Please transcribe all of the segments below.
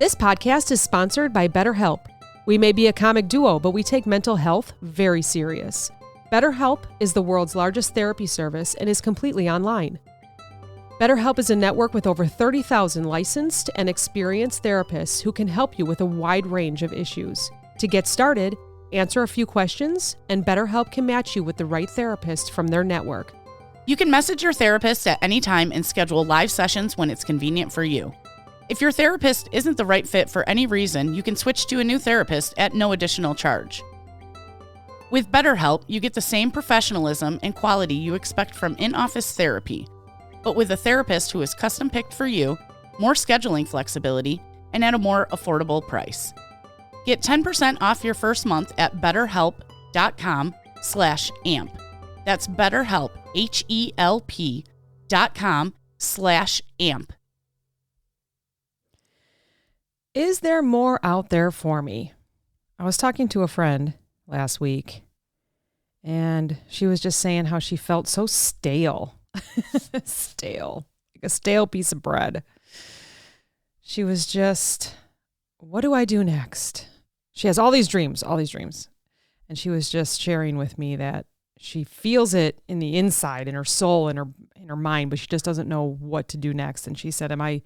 This podcast is sponsored by BetterHelp. We may be a comic duo, but we take mental health very serious. BetterHelp is the world's largest therapy service and is completely online. BetterHelp is a network with over 30,000 licensed and experienced therapists who can help you with a wide range of issues. To get started, answer a few questions, and BetterHelp can match you with the right therapist from their network. You can message your therapist at any time and schedule live sessions when it's convenient for you. If your therapist isn't the right fit for any reason, you can switch to a new therapist at no additional charge. With BetterHelp, you get the same professionalism and quality you expect from in-office therapy, but with a therapist who is custom-picked for you, more scheduling flexibility, and at a more affordable price. Get 10% off your first month at betterhelp.com/amp. That's BetterHelp, HELP.com/amp. Is there more out there for me? I was talking to a friend last week, and she was just saying how she felt so stale. Stale. Like a stale piece of bread. She was just, what do I do next? She has all these dreams. And she was just sharing with me that she feels it in the inside, in her soul, in her mind, but she just doesn't know what to do next. And she said, am I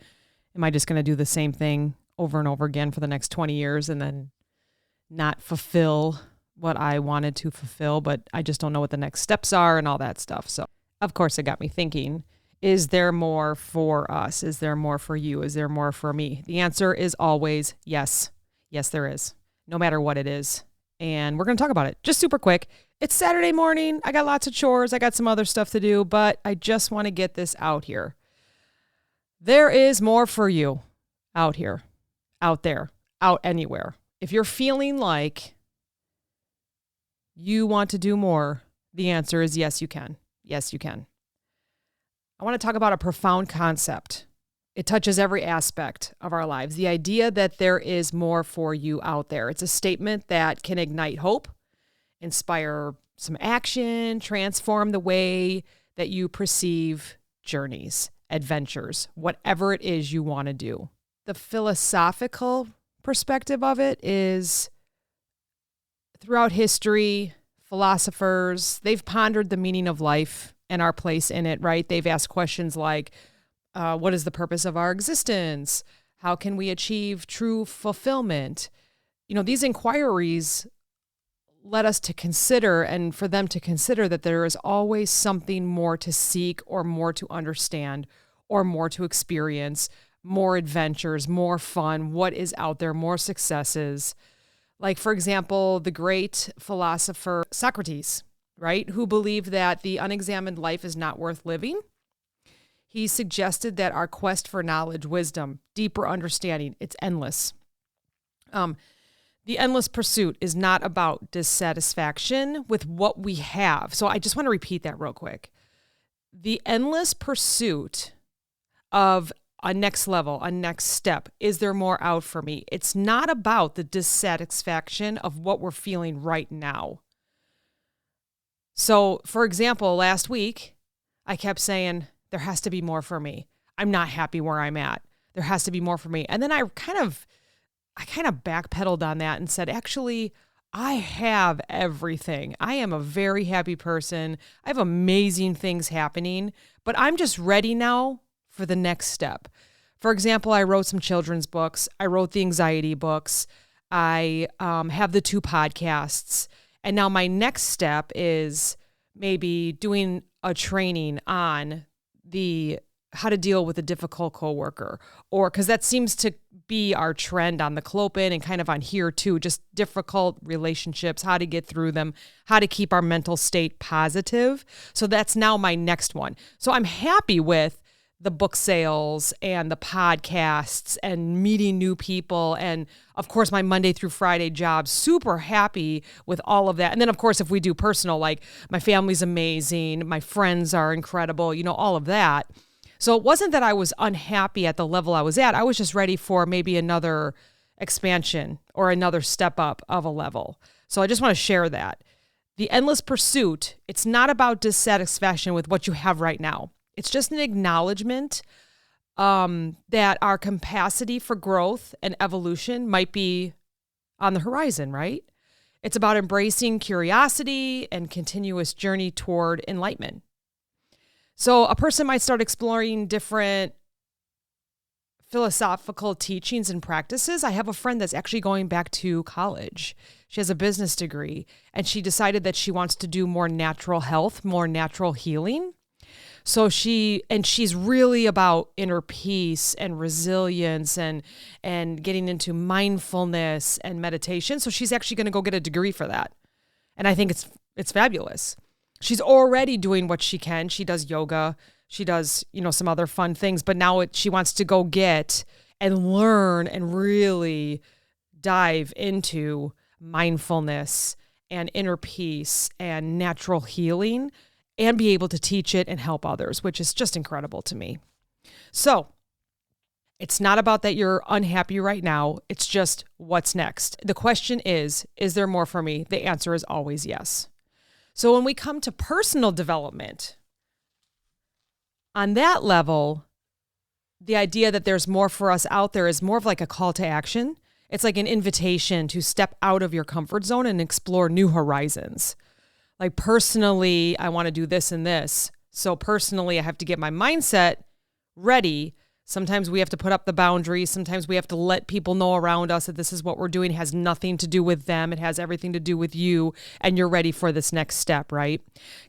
just going to do the same thing over and over again for the next 20 years and then not fulfill what I wanted to fulfill, but I just don't know what the next steps are and all that stuff. So, of course, it got me thinking, is there more for us? Is there more for you? Is there more for me? The answer is always yes. Yes, there is, no matter what it is. And we're going to talk about it just super quick. It's Saturday morning. I got lots of chores. I got some other stuff to do, but I just want to get this out here. There is more for you out here. Out there, out anywhere. If you're feeling like you want to do more, the answer is yes, you can. Yes, you can. I want to talk about a profound concept. It touches every aspect of our lives. The idea that there is more for you out there. It's a statement that can ignite hope, inspire some action, transform the way that you perceive journeys, adventures, whatever it is you want to do. The philosophical perspective of it is throughout history, philosophers, they've pondered the meaning of life and our place in it, right? They've asked questions like, what is the purpose of our existence? How can we achieve true fulfillment? You know, these inquiries led us to consider, and for them to consider, that there is always something more to seek or more to understand or more to experience, more adventures, more fun, what is out there, more successes. Like, for example, the great philosopher Socrates, right, who believed that the unexamined life is not worth living. He suggested that our quest for knowledge, wisdom, deeper understanding, it's endless. The endless pursuit is not about dissatisfaction with what we have. So I just want to repeat that real quick. The endless pursuit of a next level, a next step. Is there more out for me? It's not about the dissatisfaction of what we're feeling right now. So, for example, last week, I kept saying, there has to be more for me. I'm not happy where I'm at. There has to be more for me. And then I kind of backpedaled on that and said, actually, I have everything. I am a very happy person. I have amazing things happening, but I'm just ready now for the next step. For example, I wrote some children's books. I wrote the anxiety books. I have the 2 podcasts. And now my next step is maybe doing a training on how to deal with a difficult coworker, or because that seems to be our trend on the Clopen and kind of on here too, just difficult relationships, how to get through them, how to keep our mental state positive. So that's now my next one. So I'm happy with the book sales and the podcasts and meeting new people. And of course, my Monday through Friday job, super happy with all of that. And then of course, if we do personal, like my family's amazing, my friends are incredible, you know, all of that. So it wasn't that I was unhappy at the level I was at. I was just ready for maybe another expansion or another step up of a level. So I just want to share that. The endless pursuit, it's not about dissatisfaction with what you have right now. It's just an acknowledgement that our capacity for growth and evolution might be on the horizon, right? It's about embracing curiosity and continuous journey toward enlightenment. So a person might start exploring different philosophical teachings and practices. I have a friend that's actually going back to college. She has a business degree, and she decided that she wants to do more natural health, more natural healing. So she's really about inner peace and resilience and getting into mindfulness and meditation. So she's actually going to go get a degree for that. And I think it's fabulous. She's already doing what she can. She does yoga. She does, some other fun things, but now she wants to go get and learn and really dive into mindfulness and inner peace and natural healing and be able to teach it and help others, which is just incredible to me. So it's not about that you're unhappy right now. It's just what's next. The question is there more for me? The answer is always yes. So when we come to personal development, on that level, the idea that there's more for us out there is more of like a call to action. It's like an invitation to step out of your comfort zone and explore new horizons. Like personally, I want to do this and this. So personally, I have to get my mindset ready. Sometimes we have to put up the boundaries. Sometimes we have to let people know around us that this is what we're doing. It has nothing to do with them. It has everything to do with you, and you're ready for this next step, right?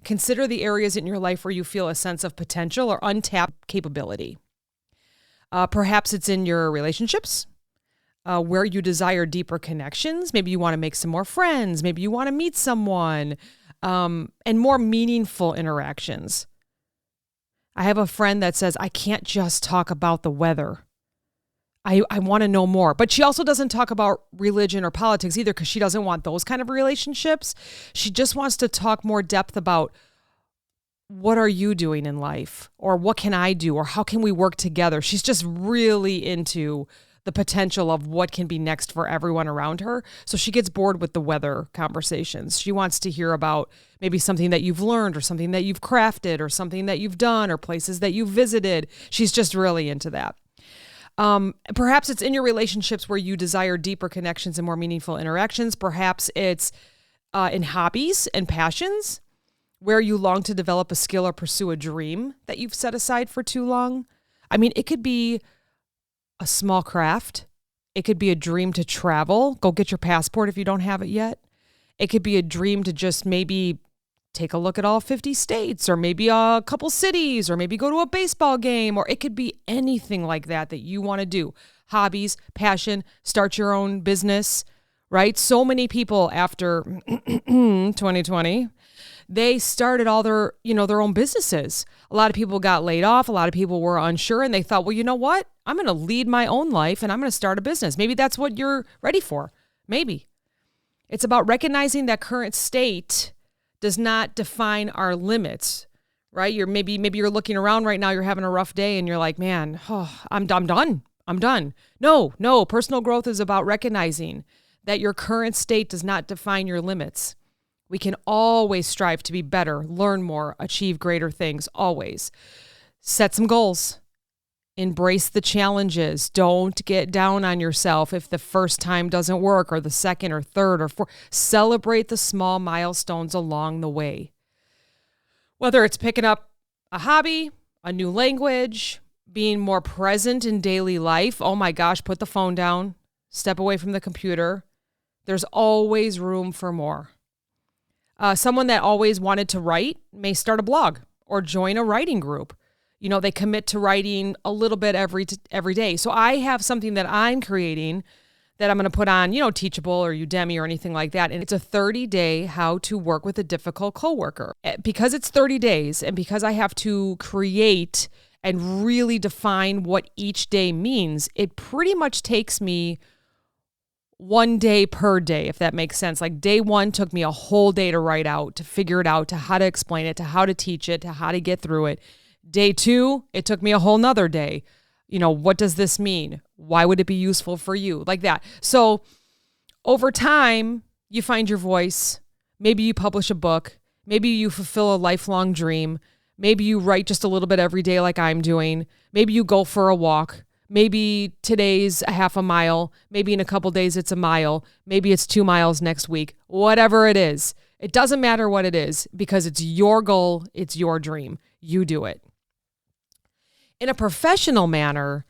Consider the areas in your life where you feel a sense of potential or untapped capability. Perhaps it's in your relationships, where you desire deeper connections. Maybe you want to make some more friends. Maybe you want to meet someone, and more meaningful interactions. I have a friend that says, I can't just talk about the weather. I want to know more. But she also doesn't talk about religion or politics either, because she doesn't want those kind of relationships. She just wants to talk more depth about what are you doing in life, or what can I do, or how can we work together? She's just really into the potential of what can be next for everyone around her. So she gets bored with the weather conversations. She wants to hear about maybe something that you've learned, or something that you've crafted, or something that you've done, or places that you've visited. She's just really into that. Perhaps it's in your relationships where you desire deeper connections and more meaningful interactions. Perhaps it's in hobbies and passions where you long to develop a skill or pursue a dream that you've set aside for too long. I mean, it could be a small craft. It could be a dream to travel. Go get your passport if you don't have it yet. It could be a dream to just maybe take a look at all 50 states, or maybe a couple cities, or maybe go to a baseball game, or it could be anything like that you want to do. Hobbies, passion, start your own business, right? So many people after 2020, they started all their own businesses. A lot of people got laid off. A lot of people were unsure, and they thought, well, you know what? I'm going to lead my own life, and I'm going to start a business. Maybe that's what you're ready for. Maybe. It's about recognizing that current state does not define our limits, right? Maybe you're looking around right now, you're having a rough day, and you're like, man, I'm done. No, personal growth is about recognizing that your current state does not define your limits. We can always strive to be better, learn more, achieve greater things, always. Set some goals. Embrace the challenges. Don't get down on yourself if the first time doesn't work, or the second or third or fourth. Celebrate the small milestones along the way. Whether it's picking up a hobby, a new language, being more present in daily life. Oh my gosh, put the phone down. Step away from the computer. There's always room for more. Someone that always wanted to write may start a blog or join a writing group. They commit to writing a little bit every day. So I have something that I'm creating that I'm going to put on, Teachable or Udemy or anything like that. And it's a 30-day how to work with a difficult coworker. Because it's 30 days, and because I have to create and really define what each day means, it pretty much takes me one day per day, if that makes sense. Like day one took me a whole day to write out, to figure it out, to how to explain it, to how to teach it, to how to get through it. Day two, it took me a whole nother day. What does this mean? Why would it be useful for you? Like that. So over time, you find your voice. Maybe you publish a book. Maybe you fulfill a lifelong dream. Maybe you write just a little bit every day like I'm doing. Maybe you go for a walk. Maybe today's a half a mile. Maybe in a couple days it's a mile. Maybe it's 2 miles next week. Whatever it is. It doesn't matter what it is because it's your goal. It's your dream. You do it. In a professional manner,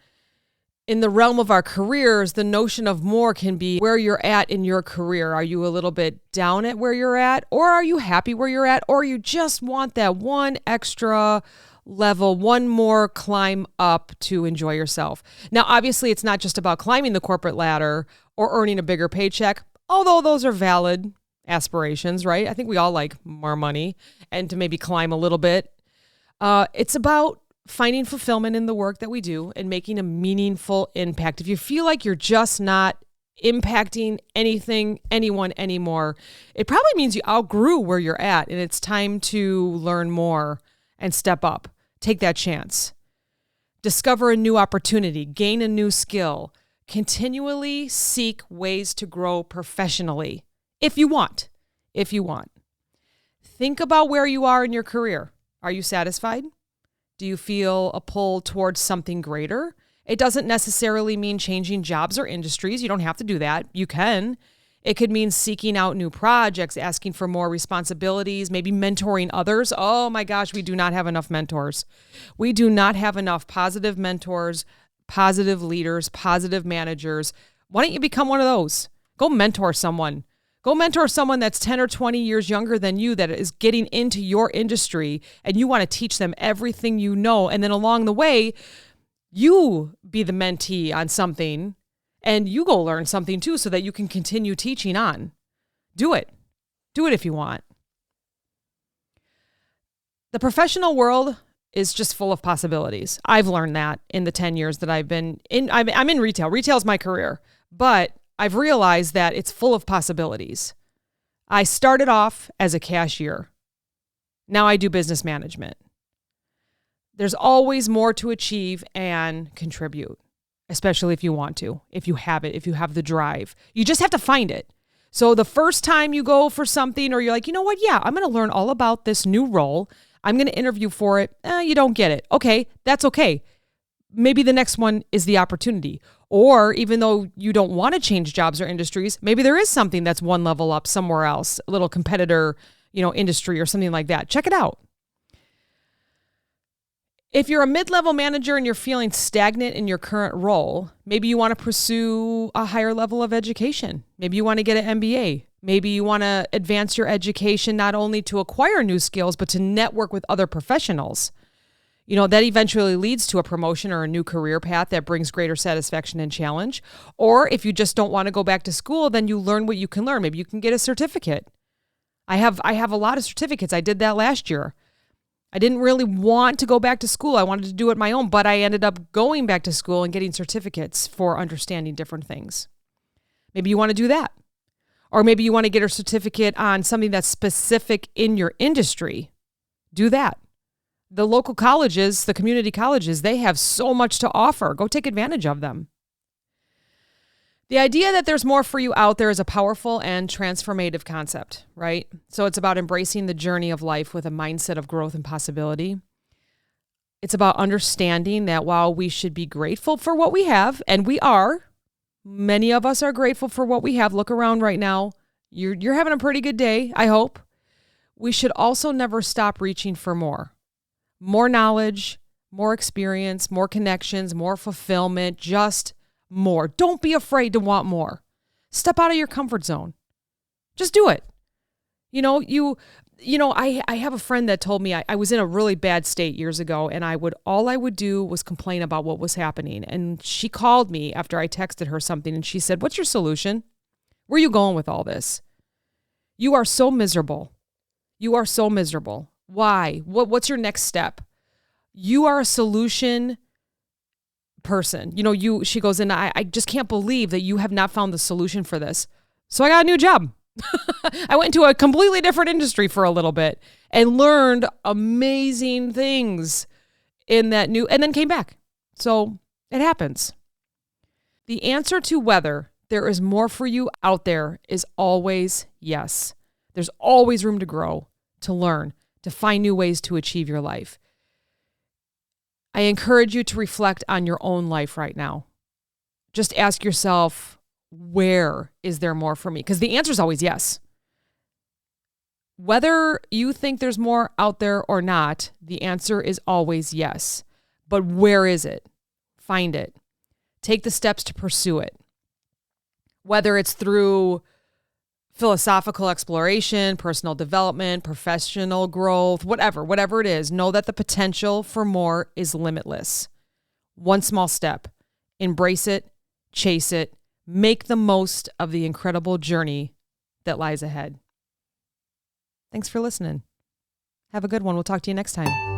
in the realm of our careers, the notion of more can be where you're at in your career. Are you a little bit down at where you're at? Or are you happy where you're at? Or you just want that one extra level, one more climb up to enjoy yourself? Now, obviously, it's not just about climbing the corporate ladder or earning a bigger paycheck, although those are valid aspirations, right? I think we all like more money and to maybe climb a little bit. It's about finding fulfillment in the work that we do and making a meaningful impact. If you feel like you're just not impacting anything, anyone anymore, it probably means you outgrew where you're at and it's time to learn more and step up. Take that chance. Discover a new opportunity, gain a new skill, continually seek ways to grow professionally if you want. Think about where you are in your career. Are you satisfied? Do you feel a pull towards something greater? It doesn't necessarily mean changing jobs or industries. You don't have to do that. You can. It could mean seeking out new projects, asking for more responsibilities, maybe mentoring others. Oh my gosh, we do not have enough mentors. We do not have enough positive mentors, positive leaders, positive managers. Why don't you become one of those? Go mentor someone. Go mentor someone that's 10 or 20 years younger than you that is getting into your industry and you want to teach them everything you know. And then along the way, you be the mentee on something and you go learn something too so that you can continue teaching on. Do it. Do it if you want. The professional world is just full of possibilities. I've learned that in the 10 years that I've been in. I'm in retail. Retail is my career, but I've realized that it's full of possibilities. I started off as a cashier. Now I do business management. There's always more to achieve and contribute, especially if you want to, if you have it, if you have the drive. You just have to find it. So the first time you go for something or you're like, you know what? Yeah, I'm going to learn all about this new role. I'm going to interview for it. You don't get it. Okay, that's okay. Maybe the next one is the opportunity. Or even though you don't want to change jobs or industries, maybe there is something that's one level up somewhere else, a little competitor, industry or something like that. Check it out. If you're a mid-level manager and you're feeling stagnant in your current role, maybe you want to pursue a higher level of education. Maybe you want to get an MBA. Maybe you want to advance your education not only to acquire new skills, but to network with other professionals. That eventually leads to a promotion or a new career path that brings greater satisfaction and challenge. Or if you just don't want to go back to school, then you learn what you can learn. Maybe you can get a certificate. I have a lot of certificates. I did that last year. I didn't really want to go back to school. I wanted to do it my own, but I ended up going back to school and getting certificates for understanding different things. Maybe you want to do that. Or maybe you want to get a certificate on something that's specific in your industry. Do that. The local colleges, the community colleges, they have so much to offer. Go take advantage of them. The idea that there's more for you out there is a powerful and transformative concept, right? So it's about embracing the journey of life with a mindset of growth and possibility. It's about understanding that while we should be grateful for what we have, and we are, many of us are grateful for what we have. Look around right now. You're having a pretty good day, I hope. We should also never stop reaching for more. More knowledge, more experience, more connections, more fulfillment, just more. Don't be afraid to want more. Step out of your comfort zone. Just do it. I have a friend that told me I was in a really bad state years ago and all I would do was complain about what was happening. And she called me after I texted her something and she said, "What's your solution? Where are you going with all this? You are so miserable. You are so miserable. Why? What's your next step? You are a solution person. She goes, and I just can't believe that you have not found the solution for this. So I got a new job. I went into a completely different industry for a little bit and learned amazing things in that and then came back. So it happens. The answer to whether there is more for you out there is always yes. There's always room to grow, to learn, to find new ways to achieve your life. I encourage you to reflect on your own life right now. Just ask yourself, where is there more for me? Because the answer is always yes. Whether you think there's more out there or not, the answer is always yes. But where is it? Find it. Take the steps to pursue it. Whether it's through philosophical exploration, personal development, professional growth, whatever it is, know that the potential for more is limitless. One small step. Embrace it, chase it, make the most of the incredible journey that lies ahead. Thanks for listening. Have a good one. We'll talk to you next time.